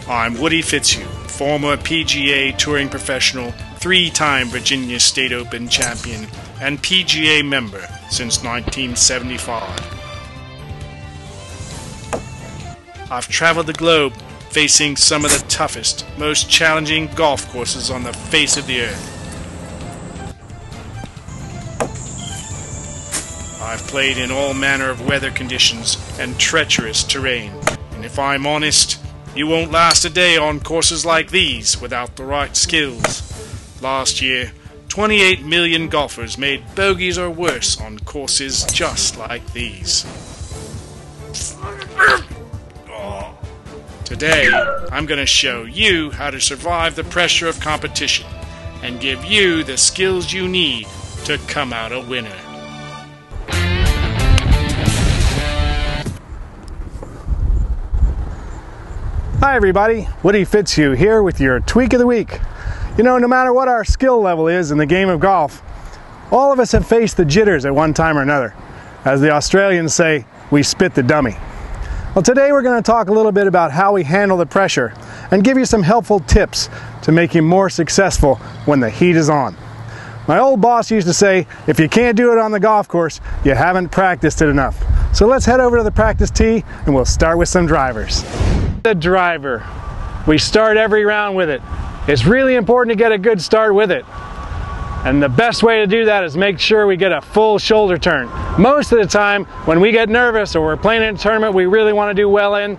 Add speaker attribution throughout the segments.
Speaker 1: I'm Woody Fitzhugh, former PGA touring professional, 3-time Virginia State Open champion, and PGA member since 1975. I've traveled the globe facing some of the toughest, most challenging golf courses on the face of the earth. I've played in all manner of weather conditions and treacherous terrain, and if I'm honest, you won't last a day on courses like these without the right skills. Last year, 28 million golfers made bogeys or worse on courses just like these. Today, I'm going to show you how to survive the pressure of competition and give you the skills you need to come out a winner.
Speaker 2: Hi everybody, Woody Fitzhugh here with your Tweak of the Week. You know, no matter what our skill level is in the game of golf, all of us have faced the jitters at one time or another. As the Australians say, we spit the dummy. Well, today we're going to talk a little bit about how we handle the pressure and give you some helpful tips to make you more successful when the heat is on. My old boss used to say, if you can't do it on the golf course, you haven't practiced it enough. So let's head over to the practice tee and we'll start with some drivers. The driver. We start every round with it. It's really important to get a good start with it. And the best way to do that is make sure we get a full shoulder turn. Most of the time, when we get nervous or we're playing in a tournament we really want to do well in,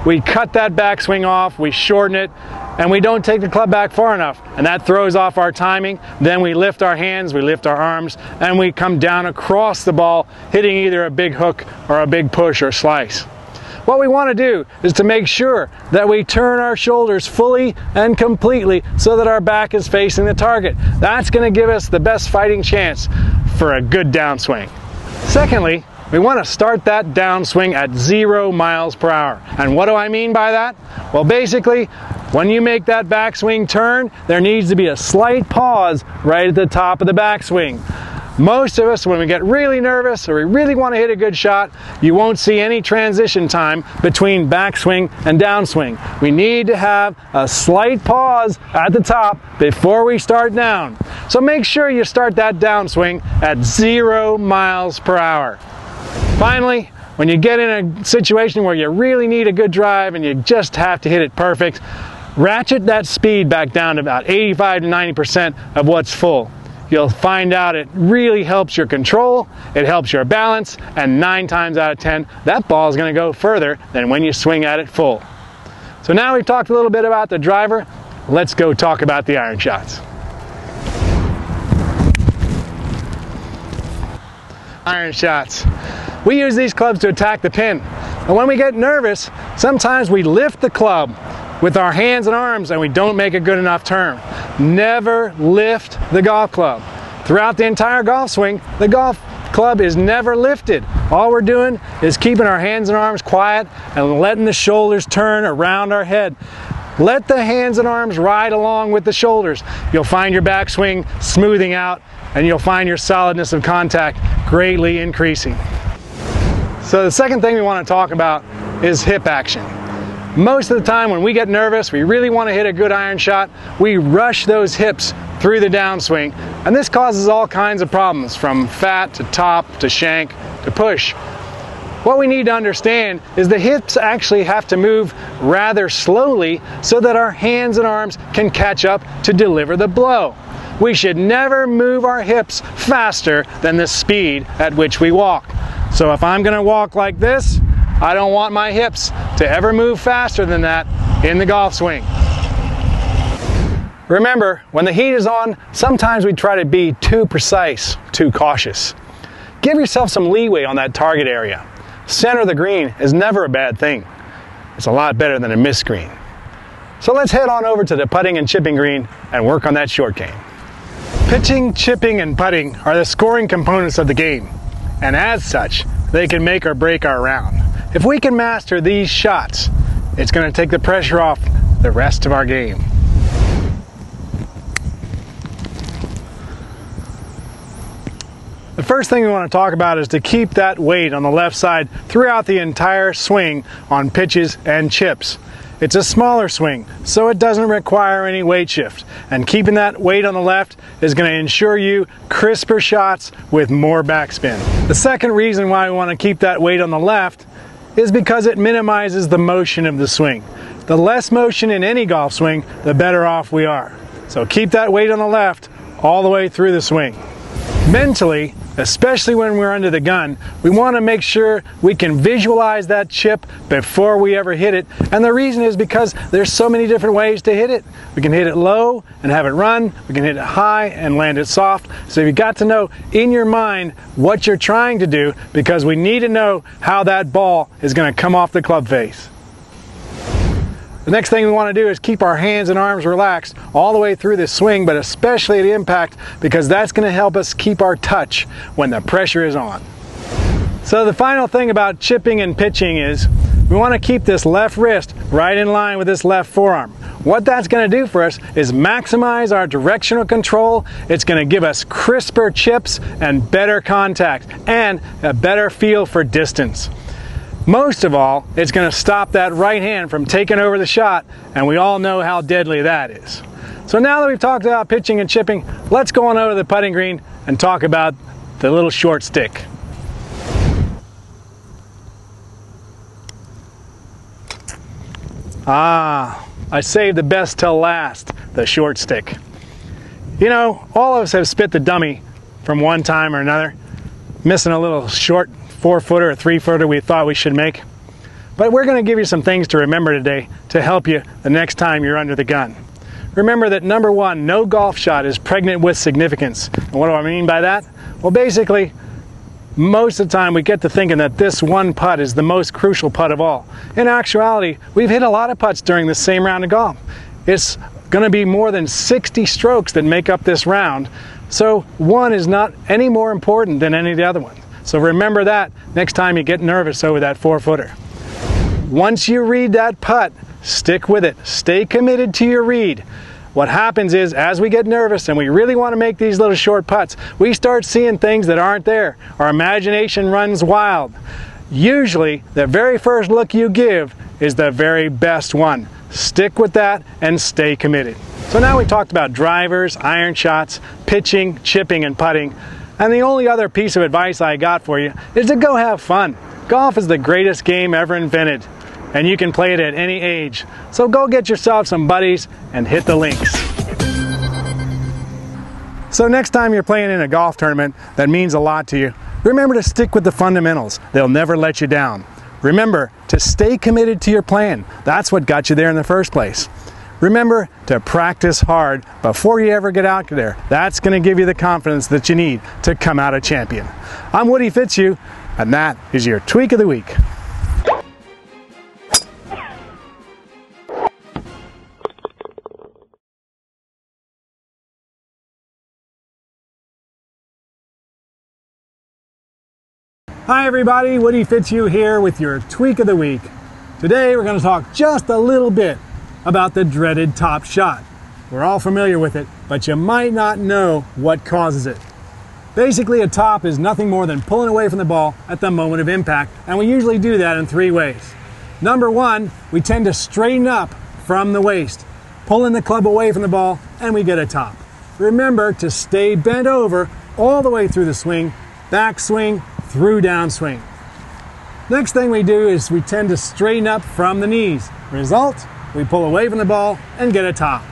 Speaker 2: we cut that backswing off, we shorten it, and we don't take the club back far enough. And that throws off our timing. Then we lift our hands, we lift our arms, and we come down across the ball, hitting either a big hook or a big push or slice. What we want to do is to make sure that we turn our shoulders fully and completely so that our back is facing the target. That's going to give us the best fighting chance for a good downswing. Secondly, we want to start that downswing at 0 miles per hour. And what do I mean by that? Well, basically, when you make that backswing turn, there needs to be a slight pause right at the top of the backswing. Most of us, when we get really nervous or we really want to hit a good shot, you won't see any transition time between backswing and downswing. We need to have a slight pause at the top before we start down. So make sure you start that downswing at 0 miles per hour. Finally, when you get in a situation where you really need a good drive and you just have to hit it perfect, ratchet that speed back down to about 85 to 90% of what's full. You'll find out it really helps your control, it helps your balance, and 9 times out of 10, that ball is going to go further than when you swing at it full. So now we've talked a little bit about the driver, let's go talk about the iron shots. Iron shots. We use these clubs to attack the pin. And when we get nervous, sometimes we lift the club with our hands and arms and we don't make a good enough turn. Never lift the golf club. Throughout the entire golf swing, the golf club is never lifted. All we're doing is keeping our hands and arms quiet and letting the shoulders turn around our head. Let the hands and arms ride along with the shoulders. You'll find your backswing smoothing out and you'll find your solidness of contact greatly increasing. So the second thing we want to talk about is hip action. Most of the time when we get nervous, we really want to hit a good iron shot, we rush those hips through the downswing, and this causes all kinds of problems, from fat to top to shank to push. What we need to understand is the hips actually have to move rather slowly so that our hands and arms can catch up to deliver the blow. We should never move our hips faster than the speed at which we walk. So if I'm going to walk like this, I don't want my hips to ever move faster than that in the golf swing. Remember, when the heat is on, sometimes we try to be too precise, too cautious. Give yourself some leeway on that target area. Center of the green is never a bad thing. It's a lot better than a missed green. So let's head on over to the putting and chipping green and work on that short game. Pitching, chipping, and putting are the scoring components of the game, and as such, they can make or break our round. If we can master these shots, it's going to take the pressure off the rest of our game. The first thing we want to talk about is to keep that weight on the left side throughout the entire swing on pitches and chips. It's a smaller swing, so it doesn't require any weight shift. And keeping that weight on the left is going to ensure you crisper shots with more backspin. The second reason why we want to keep that weight on the left is because it minimizes the motion of the swing. The less motion in any golf swing, the better off we are. So keep that weight on the left all the way through the swing. Mentally, especially when we're under the gun, we want to make sure we can visualize that chip before we ever hit it. And the reason is because there's so many different ways to hit it. We can hit it low and have it run. We can hit it high and land it soft. So you've got to know in your mind what you're trying to do, because we need to know how that ball is going to come off the club face. The next thing we want to do is keep our hands and arms relaxed all the way through this swing, but especially at impact, because that's going to help us keep our touch when the pressure is on. So the final thing about chipping and pitching is we want to keep this left wrist right in line with this left forearm. What that's going to do for us is maximize our directional control. It's going to give us crisper chips and better contact and a better feel for distance. Most of all, it's going to stop that right hand from taking over the shot, and we all know how deadly that is. So now that we've talked about pitching and chipping, let's go on over to the putting green and talk about the little short stick. I saved the best till last, the short stick. You know, all of us have spit the dummy from one time or another, missing a little short 4-footer or 3-footer we thought we should make. But we're going to give you some things to remember today to help you the next time you're under the gun. Remember that number one, no golf shot is pregnant with significance. And what do I mean by that? Well, basically, most of the time we get to thinking that this one putt is the most crucial putt of all. In actuality, we've hit a lot of putts during the same round of golf. It's going to be more than 60 strokes that make up this round, so one is not any more important than any of the other ones. So remember that next time you get nervous over that 4-footer. Once you read that putt, stick with it. Stay committed to your read. What happens is, as we get nervous and we really want to make these little short putts, we start seeing things that aren't there. Our imagination runs wild. Usually, the very first look you give is the very best one. Stick with that and stay committed. So now we talked about drivers, iron shots, pitching, chipping, and putting. And the only other piece of advice I got for you is to go have fun. Golf is the greatest game ever invented, and you can play it at any age. So go get yourself some buddies and hit the links. So next time you're playing in a golf tournament that means a lot to you, remember to stick with the fundamentals. They'll never let you down. Remember to stay committed to your plan. That's what got you there in the first place. Remember to practice hard before you ever get out there. That's going to give you the confidence that you need to come out a champion. I'm Woody Fitzhugh, and that is your Tweak of the Week. Hi everybody, Woody Fitzhugh here with your Tweak of the Week. Today we're going to talk just a little bit about the dreaded top shot. We're all familiar with it, but you might not know what causes it. Basically, a top is nothing more than pulling away from the ball at the moment of impact, and we usually do that in 3 ways. Number one, we tend to straighten up from the waist, pulling the club away from the ball, and we get a top. Remember to stay bent over all the way through the swing, back swing, through downswing. Next thing we do is we tend to straighten up from the knees. Result, we pull away from the ball and get a top.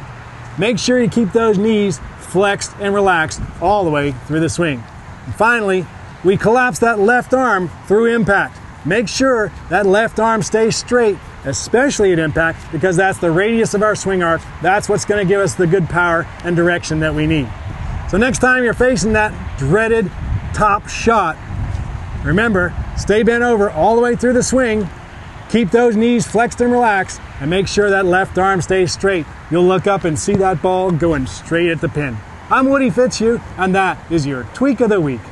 Speaker 2: Make sure you keep those knees flexed and relaxed all the way through the swing. And finally, we collapse that left arm through impact. Make sure that left arm stays straight, especially at impact, because that's the radius of our swing arc. That's what's going to give us the good power and direction that we need. So next time you're facing that dreaded top shot, remember, stay bent over all the way through the swing, keep those knees flexed and relaxed, and make sure that left arm stays straight. You'll look up and see that ball going straight at the pin. I'm Woody Fitzhugh, and that is your Tweak of the Week.